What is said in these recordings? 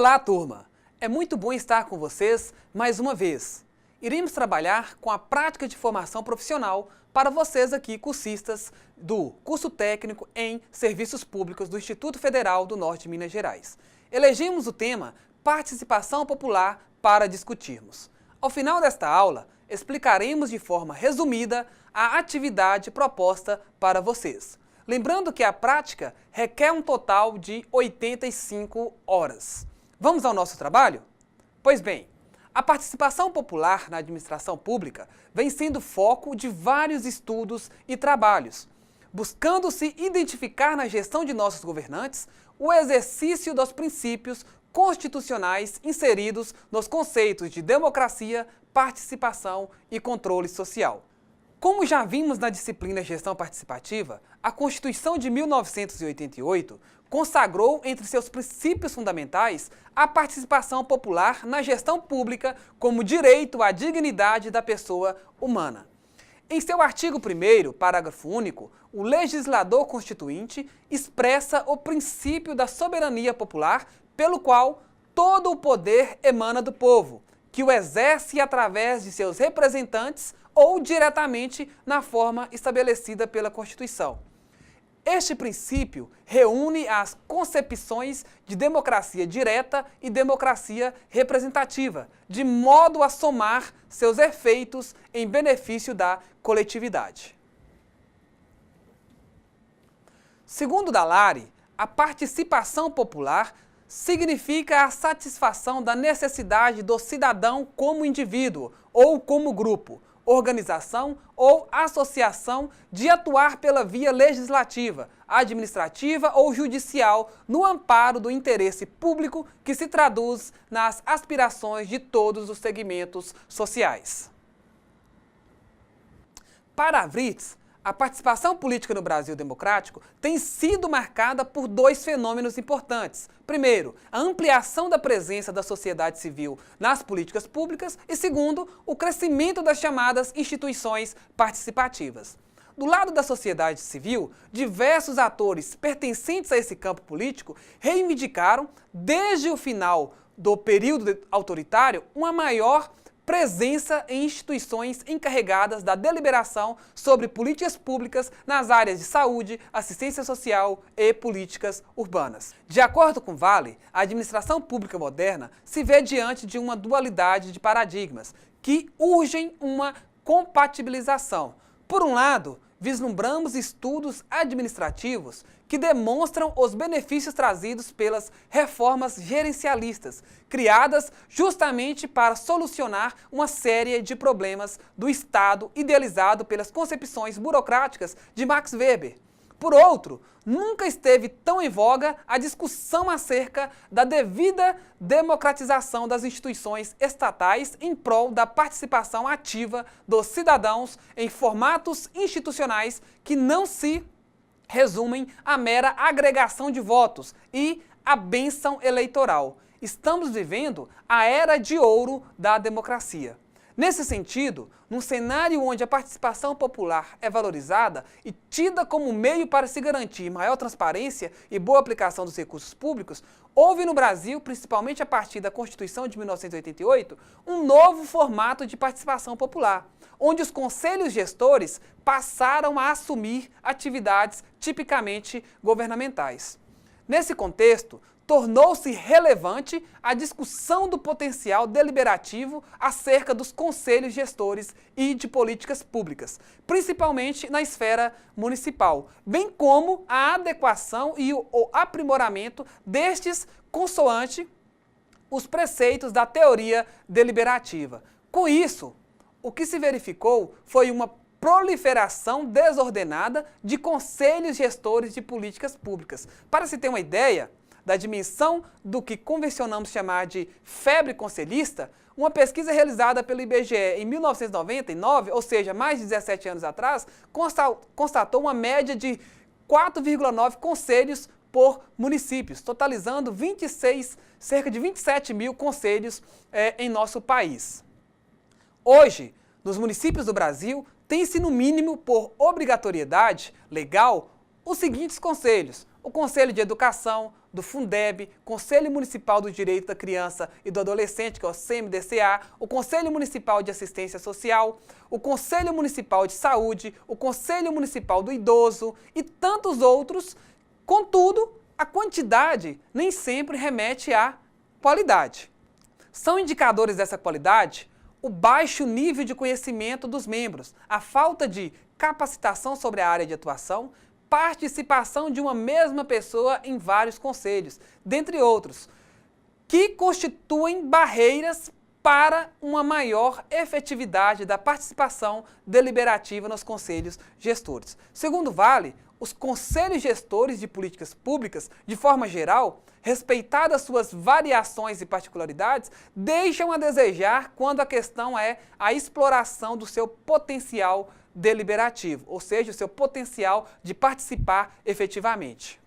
Olá, turma! É muito bom estar com vocês mais uma vez. Iremos trabalhar com a prática de formação profissional para vocês aqui, cursistas do curso técnico em Serviços Públicos do Instituto Federal do Norte de Minas Gerais. Elegemos o tema Participação Popular para discutirmos. Ao final desta aula, explicaremos de forma resumida a atividade proposta para vocês. Lembrando que a prática requer um total de 85 horas. Vamos ao nosso trabalho? Pois bem, a participação popular na administração pública vem sendo foco de vários estudos e trabalhos, buscando-se identificar na gestão de nossos governantes o exercício dos princípios constitucionais inseridos nos conceitos de democracia, participação e controle social. Como já vimos na disciplina Gestão Participativa, a Constituição de 1988 consagrou entre seus princípios fundamentais a participação popular na gestão pública como direito à dignidade da pessoa humana. Em seu artigo 1º, parágrafo único, o legislador constituinte expressa o princípio da soberania popular, pelo qual todo o poder emana do povo, que o exerce através de seus representantes ou diretamente na forma estabelecida pela Constituição. Este princípio reúne as concepções de democracia direta e democracia representativa, de modo a somar seus efeitos em benefício da coletividade. Segundo Dallaire, a participação popular significa a satisfação da necessidade do cidadão como indivíduo ou como grupo, organização ou associação de atuar pela via legislativa, administrativa ou judicial no amparo do interesse público que se traduz nas aspirações de todos os segmentos sociais. Para Writz, a participação política no Brasil democrático tem sido marcada por dois fenômenos importantes. Primeiro, a ampliação da presença da sociedade civil nas políticas públicas e, segundo, o crescimento das chamadas instituições participativas. Do lado da sociedade civil, diversos atores pertencentes a esse campo político reivindicaram, desde o final do período autoritário, uma maior presença em instituições encarregadas da deliberação sobre políticas públicas nas áreas de saúde, assistência social e políticas urbanas. De acordo com Vale, a administração pública moderna se vê diante de uma dualidade de paradigmas que urgem uma compatibilização. Por um lado, vislumbramos estudos administrativos que demonstram os benefícios trazidos pelas reformas gerencialistas, criadas justamente para solucionar uma série de problemas do Estado idealizado pelas concepções burocráticas de Max Weber. Por outro, nunca esteve tão em voga a discussão acerca da devida democratização das instituições estatais em prol da participação ativa dos cidadãos em formatos institucionais que não se resumem à mera agregação de votos e à bênção eleitoral. Estamos vivendo a era de ouro da democracia. Nesse sentido, num cenário onde a participação popular é valorizada e tida como meio para se garantir maior transparência e boa aplicação dos recursos públicos, houve no Brasil, principalmente a partir da Constituição de 1988, um novo formato de participação popular, onde os conselhos gestores passaram a assumir atividades tipicamente governamentais. Nesse contexto, tornou-se relevante a discussão do potencial deliberativo acerca dos conselhos gestores e de políticas públicas, principalmente na esfera municipal, bem como a adequação e o aprimoramento destes consoante os preceitos da teoria deliberativa. Com isso, o que se verificou foi uma proliferação desordenada de conselhos gestores de políticas públicas. Para se ter uma ideia da dimensão do que convencionamos chamar de febre conselhista, uma pesquisa realizada pelo IBGE em 1999, ou seja, mais de 17 anos atrás, constatou uma média de 4,9 conselhos por municípios, totalizando cerca de 27 mil conselhos em nosso país. Hoje, nos municípios do Brasil, tem-se no mínimo por obrigatoriedade legal os seguintes conselhos: o Conselho de Educação, do Fundeb, Conselho Municipal do Direito da Criança e do Adolescente, que é o CMDCA, o Conselho Municipal de Assistência Social, o Conselho Municipal de Saúde, o Conselho Municipal do Idoso e tantos outros. Contudo, a quantidade nem sempre remete à qualidade. São indicadores dessa qualidade o baixo nível de conhecimento dos membros, a falta de capacitação sobre a área de atuação, participação de uma mesma pessoa em vários conselhos, dentre outros, que constituem barreiras para uma maior efetividade da participação deliberativa nos conselhos gestores. Segundo o Vale, os conselhos gestores de políticas públicas, de forma geral, respeitadas suas variações e particularidades, deixam a desejar quando a questão é a exploração do seu potencial deliberativo, ou seja, o seu potencial de participar efetivamente.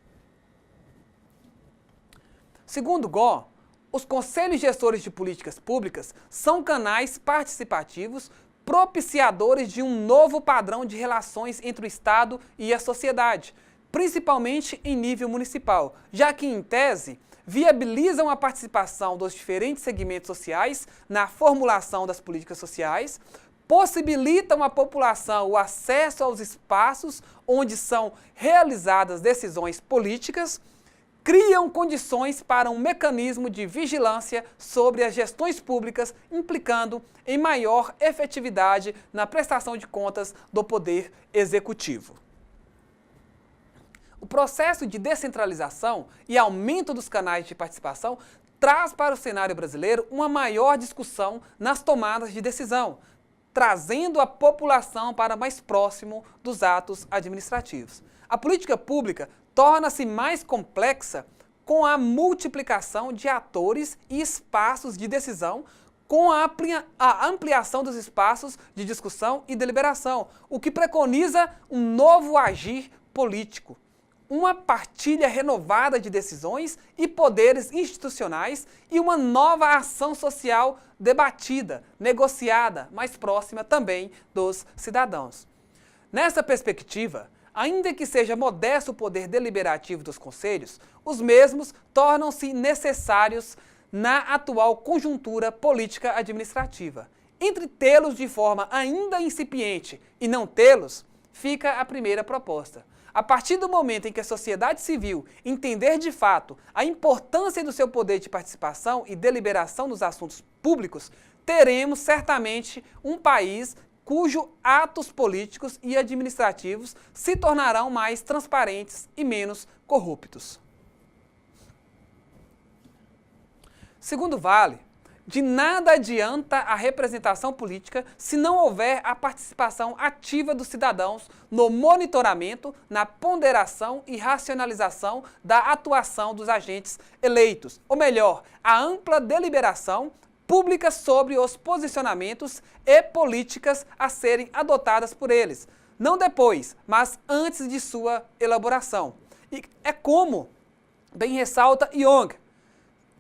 Segundo Gó, os conselhos gestores de políticas públicas são canais participativos propiciadores de um novo padrão de relações entre o Estado e a sociedade, principalmente em nível municipal, já que, em tese, viabilizam a participação dos diferentes segmentos sociais na formulação das políticas sociais, possibilitam à população o acesso aos espaços onde são realizadas decisões políticas, criam condições para um mecanismo de vigilância sobre as gestões públicas, implicando em maior efetividade na prestação de contas do poder executivo. O processo de descentralização e aumento dos canais de participação traz para o cenário brasileiro uma maior discussão nas tomadas de decisão, trazendo a população para mais próximo dos atos administrativos. A política pública torna-se mais complexa com a multiplicação de atores e espaços de decisão, com a ampliação dos espaços de discussão e deliberação, o que preconiza um novo agir político, uma partilha renovada de decisões e poderes institucionais e uma nova ação social debatida, negociada, mais próxima também dos cidadãos. Nessa perspectiva, ainda que seja modesto o poder deliberativo dos conselhos, os mesmos tornam-se necessários na atual conjuntura política administrativa. Entre tê-los de forma ainda incipiente e não tê-los, fica a primeira proposta. A partir do momento em que a sociedade civil entender de fato a importância do seu poder de participação e deliberação nos assuntos públicos, teremos certamente um país cujos atos políticos e administrativos se tornarão mais transparentes e menos corruptos. Segundo Vale, de nada adianta a representação política se não houver a participação ativa dos cidadãos no monitoramento, na ponderação e racionalização da atuação dos agentes eleitos, ou melhor, a ampla deliberação pública sobre os posicionamentos e políticas a serem adotadas por eles, não depois, mas antes de sua elaboração. E é como bem ressalta Young,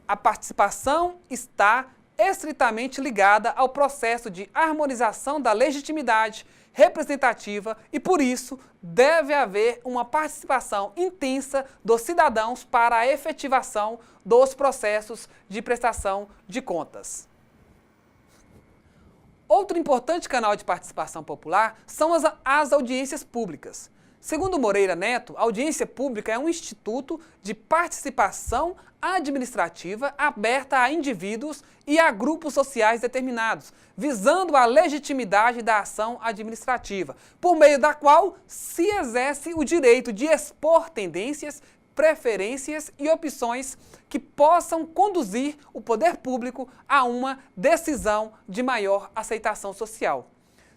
a participação está estritamente ligada ao processo de harmonização da legitimidade representativa e, por isso, deve haver uma participação intensa dos cidadãos para a efetivação dos processos de prestação de contas. Outro importante canal de participação popular são as audiências públicas. Segundo Moreira Neto, a audiência pública é um instituto de participação administrativa aberta a indivíduos e a grupos sociais determinados, visando a legitimidade da ação administrativa, por meio da qual se exerce o direito de expor tendências, preferências e opções que possam conduzir o poder público a uma decisão de maior aceitação social.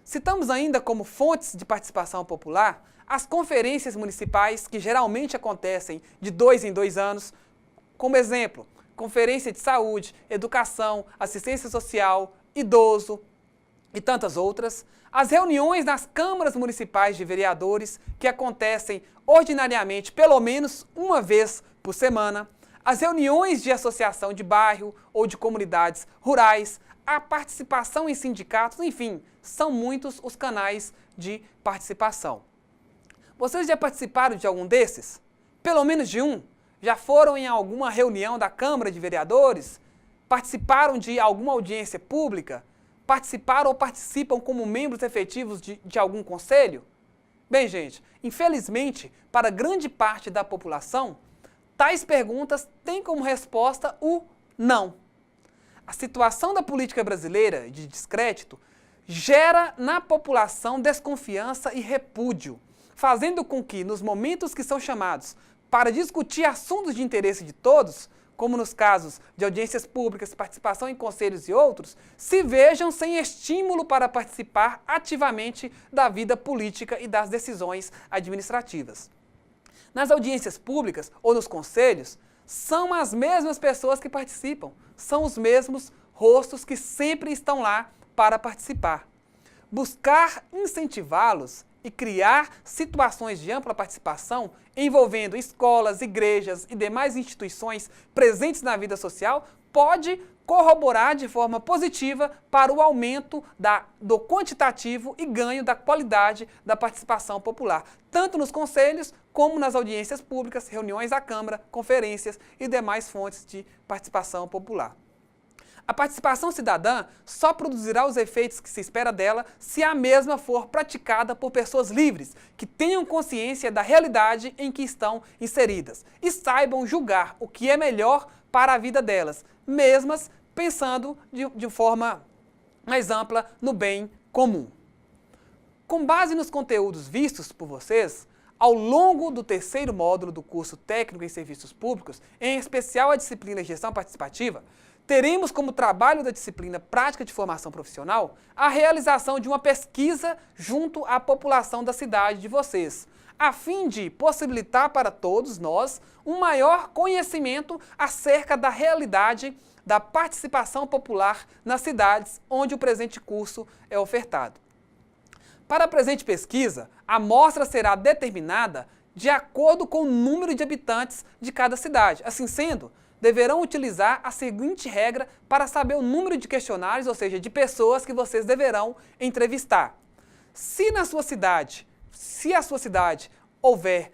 Citamos ainda como fontes de participação popular as conferências municipais, que geralmente acontecem de 2 em 2 anos, como exemplo, Conferência de Saúde, Educação, Assistência Social, Idoso e tantas outras, as reuniões nas câmaras municipais de vereadores, que acontecem ordinariamente pelo menos uma vez por semana, as reuniões de associação de bairro ou de comunidades rurais, a participação em sindicatos, enfim, são muitos os canais de participação. Vocês já participaram de algum desses? Pelo menos de um? Já foram em alguma reunião da Câmara de Vereadores? Participaram de alguma audiência pública? Participaram ou participam como membros efetivos de algum conselho? Bem, gente, infelizmente, para grande parte da população, tais perguntas têm como resposta o não. A situação da política brasileira de descrédito gera na população desconfiança e repúdio, fazendo com que, nos momentos que são chamados para discutir assuntos de interesse de todos, como nos casos de audiências públicas, participação em conselhos e outros, se vejam sem estímulo para participar ativamente da vida política e das decisões administrativas. Nas audiências públicas ou nos conselhos, são as mesmas pessoas que participam, são os mesmos rostos que sempre estão lá para participar. Buscar incentivá-los e criar situações de ampla participação envolvendo escolas, igrejas e demais instituições presentes na vida social pode corroborar de forma positiva para o aumento do quantitativo e ganho da qualidade da participação popular, tanto nos conselhos como nas audiências públicas, reuniões da Câmara, conferências e demais fontes de participação popular. A participação cidadã só produzirá os efeitos que se espera dela se a mesma for praticada por pessoas livres, que tenham consciência da realidade em que estão inseridas e saibam julgar o que é melhor para a vida delas, mesmas pensando de forma mais ampla no bem comum. Com base nos conteúdos vistos por vocês, ao longo do terceiro módulo do curso Técnico em Serviços Públicos, em especial a disciplina Gestão Participativa, teremos como trabalho da disciplina Prática de Formação Profissional a realização de uma pesquisa junto à população da cidade de vocês, a fim de possibilitar para todos nós um maior conhecimento acerca da realidade da participação popular nas cidades onde o presente curso é ofertado. Para a presente pesquisa, a amostra será determinada de acordo com o número de habitantes de cada cidade. Assim sendo, deverão utilizar a seguinte regra para saber o número de questionários, ou seja, de pessoas que vocês deverão entrevistar. Se a sua cidade houver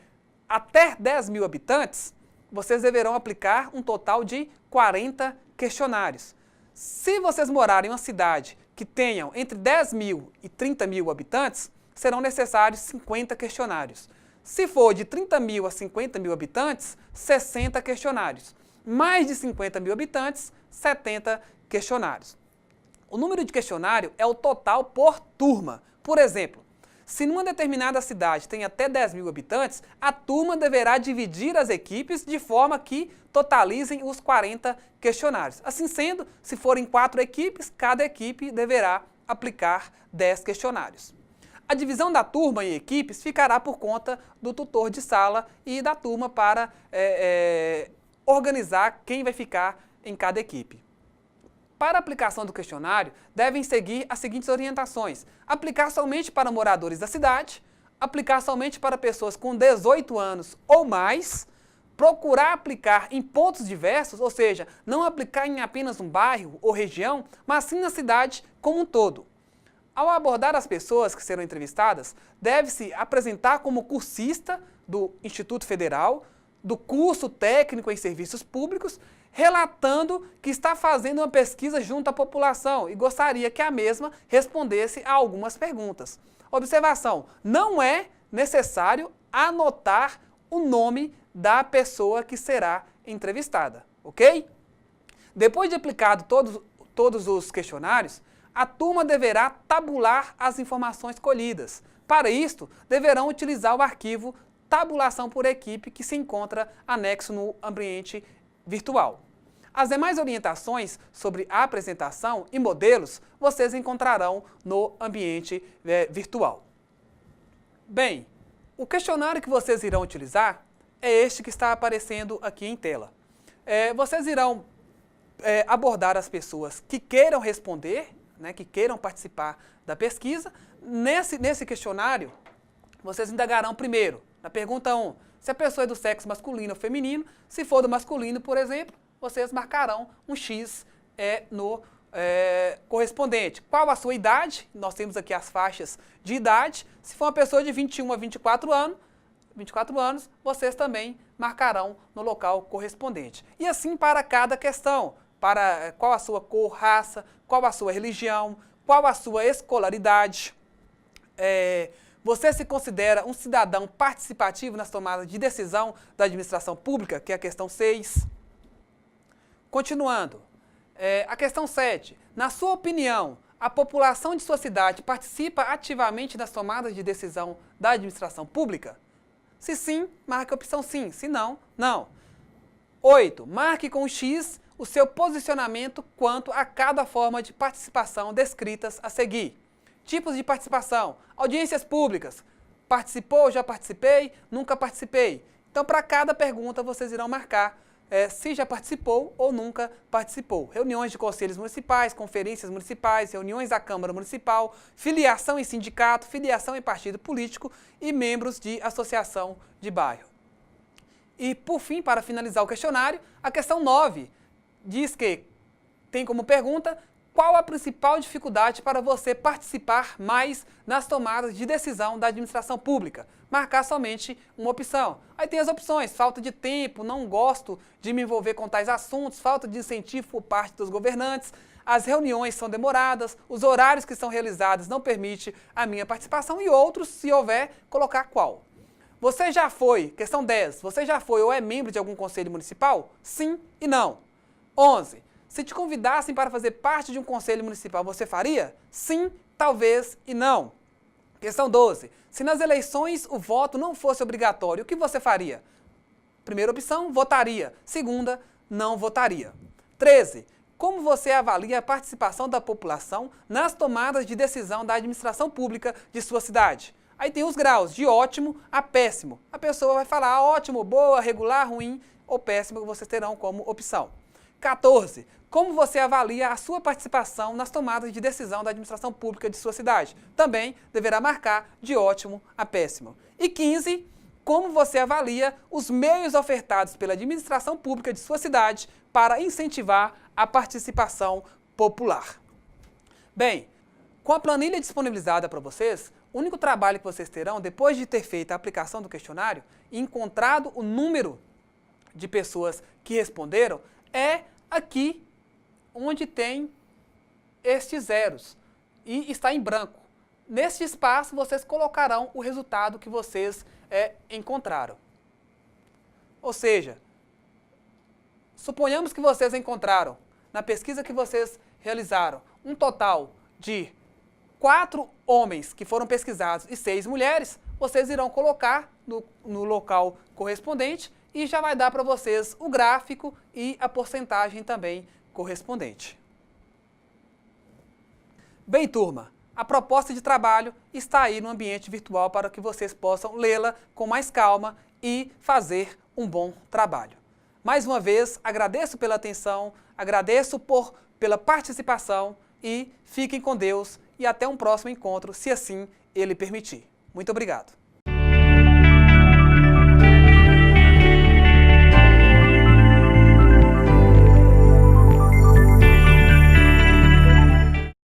até 10 mil habitantes, vocês deverão aplicar um total de 40 questionários. Se vocês morarem em uma cidade que tenham entre 10 mil e 30 mil habitantes, serão necessários 50 questionários. Se for de 30 mil a 50 mil habitantes, 60 questionários. Mais de 50 mil habitantes, 70 questionários. O número de questionário é o total por turma. Por exemplo, se numa determinada cidade tem até 10 mil habitantes, a turma deverá dividir as equipes de forma que totalizem os 40 questionários. Assim sendo, se forem 4 equipes, cada equipe deverá aplicar 10 questionários. A divisão da turma em equipes ficará por conta do tutor de sala e da turma para organizar quem vai ficar em cada equipe. Para a aplicação do questionário, devem seguir as seguintes orientações: aplicar somente para moradores da cidade, aplicar somente para pessoas com 18 anos ou mais, procurar aplicar em pontos diversos, ou seja, não aplicar em apenas um bairro ou região, mas sim na cidade como um todo. Ao abordar as pessoas que serão entrevistadas, deve-se apresentar como cursista do Instituto Federal, do curso técnico em serviços públicos, relatando que está fazendo uma pesquisa junto à população e gostaria que a mesma respondesse a algumas perguntas. Observação: não é necessário anotar o nome da pessoa que será entrevistada, ok? Depois de aplicado todos os questionários, a turma deverá tabular as informações colhidas. Para isto, deverão utilizar o arquivo Tabulação por Equipe, que se encontra anexo no ambiente virtual. As demais orientações sobre a apresentação e modelos vocês encontrarão no ambiente virtual. Bem, o questionário que vocês irão utilizar é este que está aparecendo aqui em tela. Vocês irão abordar as pessoas que queiram responder, que queiram participar da pesquisa. Nesse questionário, vocês indagarão primeiro, na pergunta 1, se a pessoa é do sexo masculino ou feminino. Se for do masculino, por exemplo, vocês marcarão um X no correspondente. Qual a sua idade? Nós temos aqui as faixas de idade. Se for uma pessoa de 21 a 24 anos, vocês também marcarão no local correspondente. E assim para cada questão, para qual a sua cor, raça, qual a sua religião, qual a sua escolaridade. Você se considera um cidadão participativo nas tomadas de decisão da administração pública, que é a questão 6. Continuando, a questão 7. Na sua opinião, a população de sua cidade participa ativamente das tomadas de decisão da administração pública? Se sim, marque a opção sim. Se não, não. 8. Marque com X o seu posicionamento quanto a cada forma de participação descritas a seguir. Tipos de participação. Audiências públicas. Participou, já participei, nunca participei. Então, para cada pergunta, vocês irão marcar se já participou ou nunca participou. Reuniões de conselhos municipais, conferências municipais, reuniões da Câmara Municipal, filiação em sindicato, filiação em partido político e membros de associação de bairro. E, por fim, para finalizar o questionário, a questão 9 diz que tem como pergunta: qual a principal dificuldade para você participar mais nas tomadas de decisão da administração pública? Marcar somente uma opção. Aí tem as opções: falta de tempo, não gosto de me envolver com tais assuntos, falta de incentivo por parte dos governantes, as reuniões são demoradas, os horários que são realizados não permitem a minha participação e outros, se houver, colocar qual. Você já foi, questão 10, você já foi ou é membro de algum conselho municipal? Sim e não. 11. Se te convidassem para fazer parte de um conselho municipal, você faria? Sim, talvez e não. Questão 12. Se nas eleições o voto não fosse obrigatório, o que você faria? Primeira opção, votaria. Segunda, não votaria. 13. Como você avalia a participação da população nas tomadas de decisão da administração pública de sua cidade? Aí tem os graus, de ótimo a péssimo. A pessoa vai falar ótimo, boa, regular, ruim ou péssimo, que vocês terão como opção. 14. Como você avalia a sua participação nas tomadas de decisão da administração pública de sua cidade? Também deverá marcar de ótimo a péssimo. E 15. Como você avalia os meios ofertados pela administração pública de sua cidade para incentivar a participação popular? Bem, com a planilha disponibilizada para vocês, o único trabalho que vocês terão, depois de ter feito a aplicação do questionário e encontrado o número de pessoas que responderam, é aqui onde tem estes zeros e está em branco. Neste espaço, vocês colocarão o resultado que vocês encontraram. Ou seja, suponhamos que vocês encontraram, na pesquisa que vocês realizaram, um total de 4 homens que foram pesquisados e 6 mulheres, vocês irão colocar no local correspondente e já vai dar para vocês o gráfico e a porcentagem também correspondente. Bem, turma, a proposta de trabalho está aí no ambiente virtual para que vocês possam lê-la com mais calma e fazer um bom trabalho. Mais uma vez, agradeço pela atenção, agradeço pela participação e fiquem com Deus e até um próximo encontro, se assim Ele permitir. Muito obrigado.